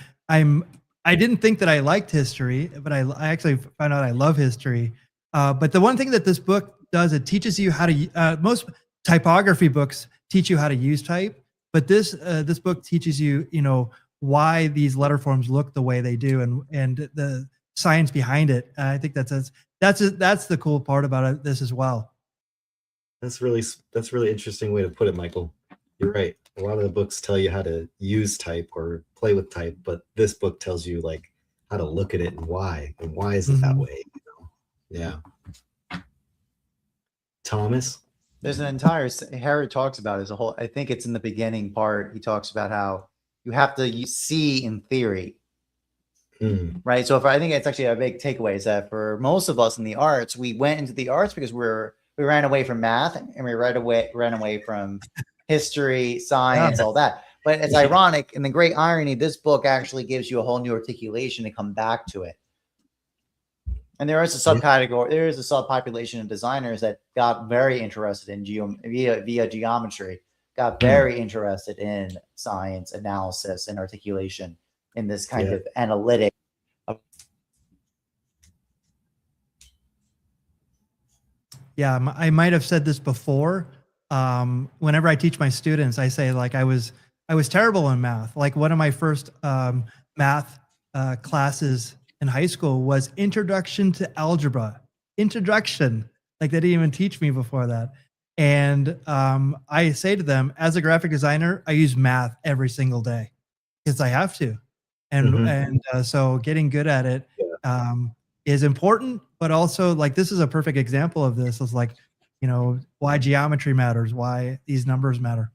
I didn't think that I liked history, but I actually found out I love history. But the one thing that this book does, it teaches you how to. Most typography books teach you how to use type, but this book teaches you, you know, why these letter forms look the way they do, and the science behind it. I think that's the cool part about this as well. That's really interesting way to put it, Michael. You're right. A lot of the books tell you how to use type or play with type, but this book tells you like how to look at it and why is it that way? You know? Yeah. Thomas. There's an entire Harry talks about as a whole. I think it's in the beginning part. He talks about how you have to see in theory, right? So if I think it's actually a big takeaway is that for most of us in the arts, we went into the arts because we ran away from math and we ran away from history, science, all that. But it's ironic, and the great irony, this book actually gives you a whole new articulation to come back to it. And there is a subcategory, there is a subpopulation of designers that got very interested in via geometry, got very interested in science, analysis, and articulation in this kind of analytic. Yeah, I might have said this before. Whenever I teach my students, I say like I was terrible in math. Like one of my first math classes in high school was Introduction to Algebra. Introduction. Like they didn't even teach me before that. And I say to them, as a graphic designer, I use math every single day because I have to. And so getting good at it is important, but also like this is a perfect example of this. Is like, you know, why geometry matters, why these numbers matter.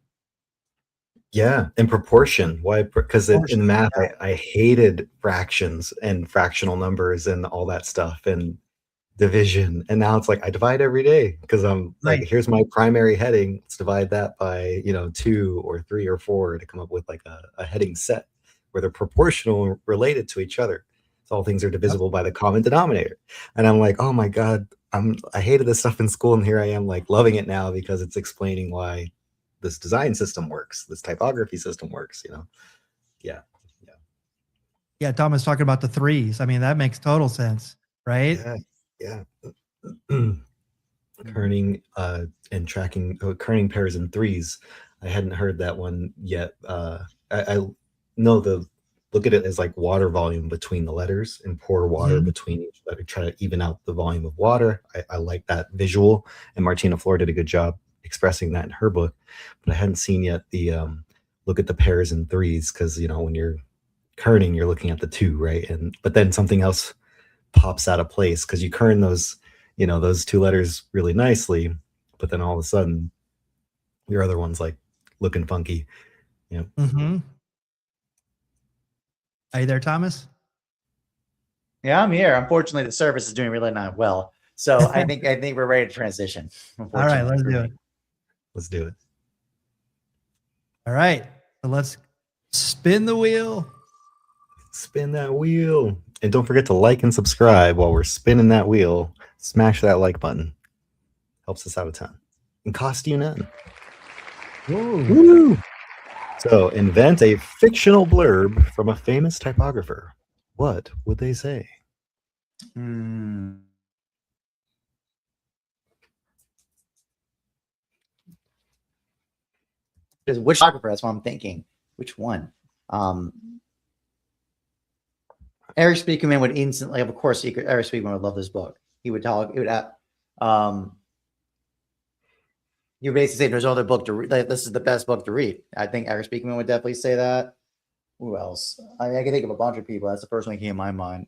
Yeah, in proportion. Why? Because Proportion, in math, yeah. I hated fractions and fractional numbers and all that stuff and division. And now it's like I divide every day because I'm like, Right. here's my primary heading. Let's divide that by 2 or 3 or 4 to come up with like a heading set where they're proportional and related to each other. So all things are Yep. divisible by the common denominator. And I'm like, oh my God, I hated this stuff in school, and here I am like loving it now because it's explaining why this design system works, this typography system works, Yeah. Yeah, Thomas talking about the threes. I mean, that makes total sense, right? Yeah. Kerning and tracking kerning pairs and threes. I hadn't heard that one yet. I know look at it as like water volume between the letters and pour water between each letter, try to even out the volume of water. I like that visual, and Martina Flor did a good job expressing that in her book, but I hadn't seen yet the look at the pairs and threes, because when you're kerning, you're looking at the 2, right? But then something else pops out of place because you kern those those 2 letters really nicely, but then all of a sudden your other one's like looking funky. Mm-hmm. Are you there, Thomas? Yeah, I'm here. Unfortunately, the service is doing really not well. So I think we're ready to transition. All right, let's do it. Let's do it. All right. So let's spin the wheel. Spin that wheel. And don't forget to like and subscribe while we're spinning that wheel. Smash that like button. Helps us out a ton. And cost you none. Woo! So invent a fictional blurb from a famous typographer. What would they say? Which typographer? That's what I'm thinking. Which one? Eric Spiekerman would instantly, of course, Eric Spiekerman would love this book. He would talk. It would. You basically say there's no other book to read. Like, this is the best book to read. I think Eric Spiekerman would definitely say that. Who else? I can think of a bunch of people. That's the first one that came in my mind.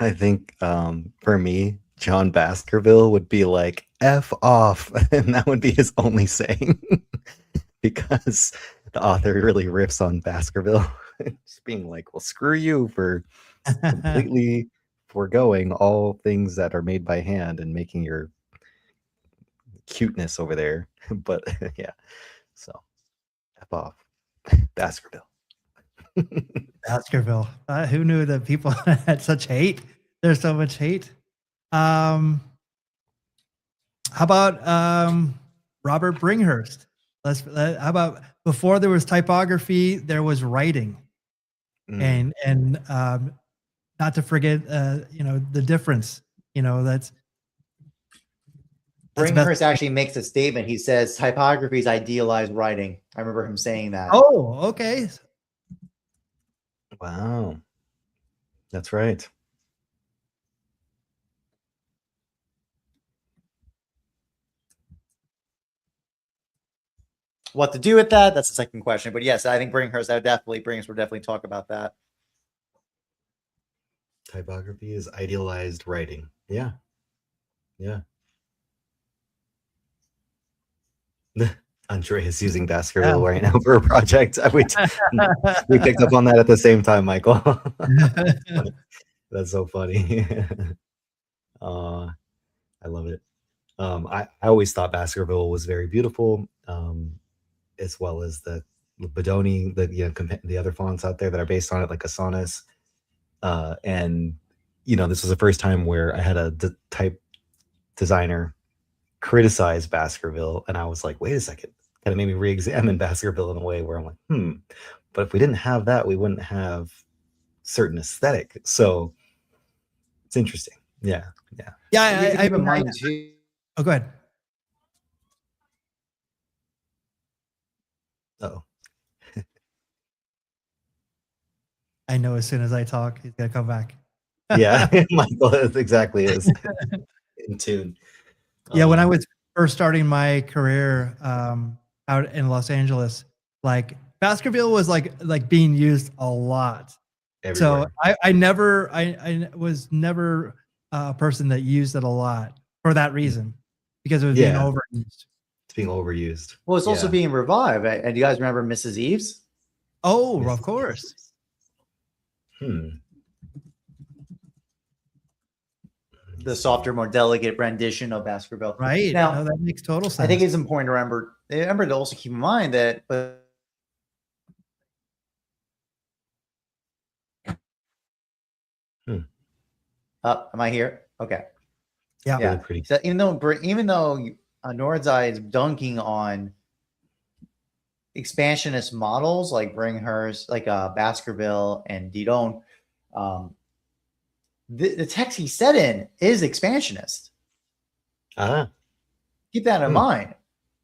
I think for me, John Baskerville would be like, F off. And that would be his only saying. Because the author really riffs on Baskerville. Just being like, well, screw you for completely foregoing all things that are made by hand and making your cuteness over there. But yeah, so F off. Baskerville. Baskerville. Who knew that people had such hate? There's so much hate. How about Robert Bringhurst? How about before there was typography, there was writing, and not to forget, the difference. That's Bringhurst actually makes a statement. He says typography is idealized writing. I remember him saying that. Oh, okay. Wow. That's right. What to do with that? That's the second question. But yes, I think Bringhurst will definitely talk about that. Typography is idealized writing. Yeah. Andre is using Baskerville right now for a project. We picked up on that at the same time, Michael. That's so funny. I love it. I always thought Baskerville was very beautiful, as well as the Bodoni, the other fonts out there that are based on it, like Asanas. And this was the first time where I had a type designer criticize Baskerville, and I was like, wait a second. Kind of made me re-examine Baskerville in a way where I'm like, but if we didn't have that, we wouldn't have certain aesthetic. So it's interesting. Yeah. I keep in mind too. Oh, go ahead. Oh, I know as soon as I talk, he's gonna come back. yeah, Michael is exactly is in tune. Yeah, when I was first starting my career out in Los Angeles, like Baskerville was like being used a lot. So everywhere. I was never a person that used it a lot for that reason, because it was being Yeah, overused. it's being overused. Well, it's also Yeah. being revived. And you guys remember Mrs. Eves? Oh, of course. The softer, more delicate rendition of Baskerville. Right. Now, No, that makes total sense. I think it's important to remember to also keep in mind that, but am I here? Okay. Yeah. Really pretty. So even though Noordzij is dunking on expansionist models like Bringhurst, like Baskerville and Didon, the text he set in is expansionist. Keep that in mind.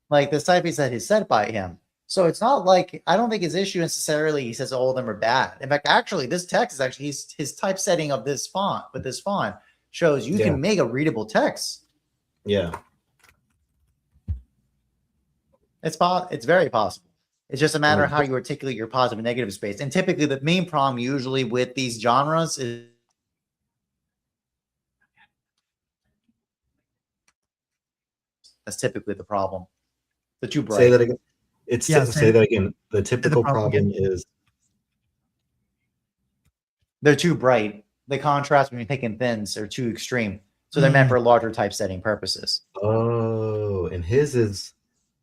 Like the typeface that is set by him. So it's not like, I don't think his issue necessarily, he says all of them are bad. In fact, actually, this text is actually his typesetting of this font, with this font shows you can make a readable text. Yeah. It's very possible. It's just a matter of how you articulate your positive and negative space. And typically the main problem usually with these genres is that's typically the problem. The too bright. Say that again. Say that again. The typical problem is they're too bright. The contrast between thick and thins are too extreme. So they're meant for larger typesetting purposes. Oh, and his is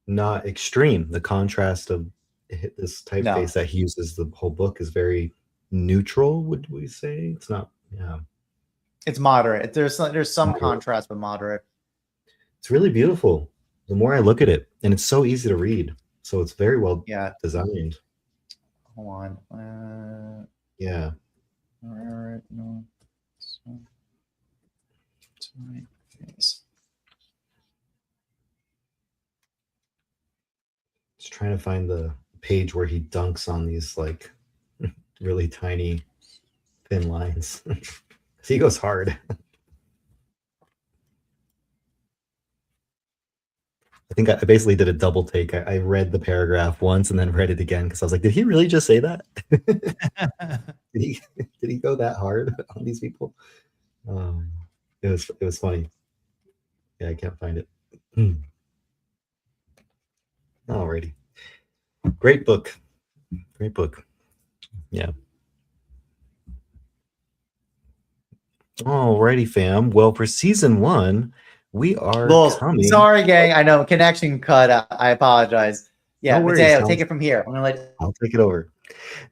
not extreme. The contrast of this typeface that he uses the whole book is very neutral, would we say? It's not, yeah. It's moderate. There's some contrast, but moderate. It's really beautiful. The more I look at it, and it's so easy to read. So it's very well designed. Hold on. Yeah. No. Just trying to find the page where he dunks on these like really tiny thin lines. He goes hard. I think I basically did a double take. I read the paragraph once and then read it again because I was like, did he really just say that? did he go that hard on these people? It was funny. Yeah, I can't find it. Alrighty. Great book. Great book. Yeah. Alrighty, fam. Well, for season 1, we are coming. Sorry, gang. I know connection cut. I apologize. Yeah, no Matheo, take it from here. I'll take it over.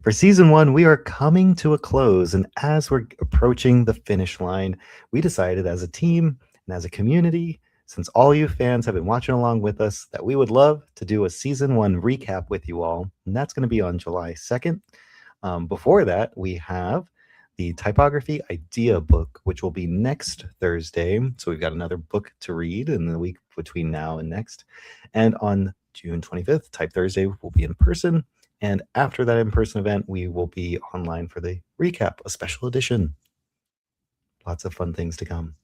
For season 1, we are coming to a close, and as we're approaching the finish line, we decided as a team and as a community, since all you fans have been watching along with us, that we would love to do a season 1 recap with you all, and that's going to be on July 2nd. Before that, we have the typography idea book, which will be next Thursday. So we've got another book to read in the week between now and next. And on June 25th, Type Thursday will be in person. And after that in-person event, we will be online for the recap, a special edition. Lots of fun things to come.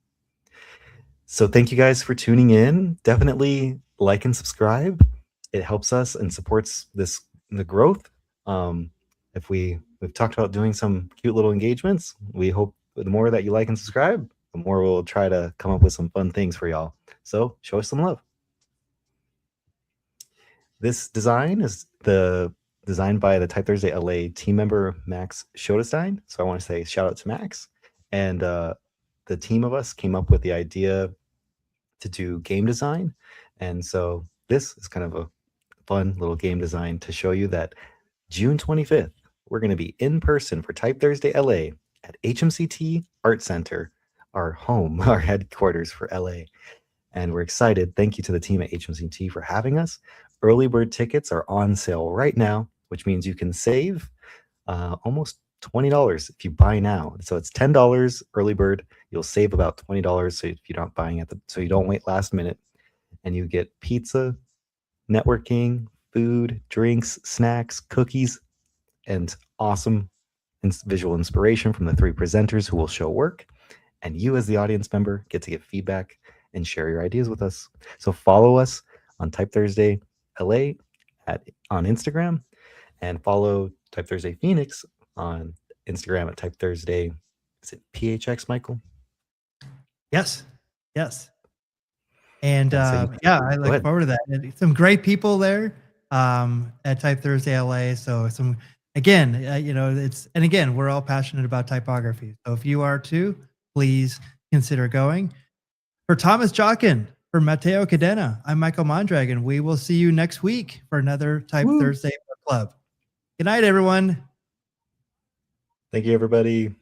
So thank you guys for tuning in. Definitely like and subscribe. It helps us and supports the growth. We've talked about doing some cute little engagements. We hope the more that you like and subscribe, the more we'll try to come up with some fun things for y'all. So show us some love. This design is designed by the Type Thursday LA team member, Max Schotestein. So I want to say shout out to Max. And the team of us came up with the idea to do game design. And so this is kind of a fun little game design to show you that June 25th, we're going to be in person for Type Thursday LA at HMCT Art Center, our home, our headquarters for LA. And we're excited. Thank you to the team at HMCT for having us. Early bird tickets are on sale right now, which means you can save almost $20 if you buy now. So it's $10 early bird. You'll save about $20. So if you're not buying so you don't wait last minute, and you get pizza, networking, food, drinks, snacks, cookies, and awesome visual inspiration from the 3 presenters who will show work. And you, as the audience member, get to get feedback and share your ideas with us. So follow us on Type Thursday LA on Instagram, and follow Type Thursday Phoenix on Instagram at Type Thursday. Is it PHX, Michael? Yes. And So yeah, I look forward to that. And some great people there at Type Thursday LA. So again, we're all passionate about typography. So if you are too, please consider going. For Thomas Jockin, for Matheo Cadena, I'm Michael Mondragon. We will see you next week for another Type Thursday Book Club. Good night, everyone. Thank you, everybody.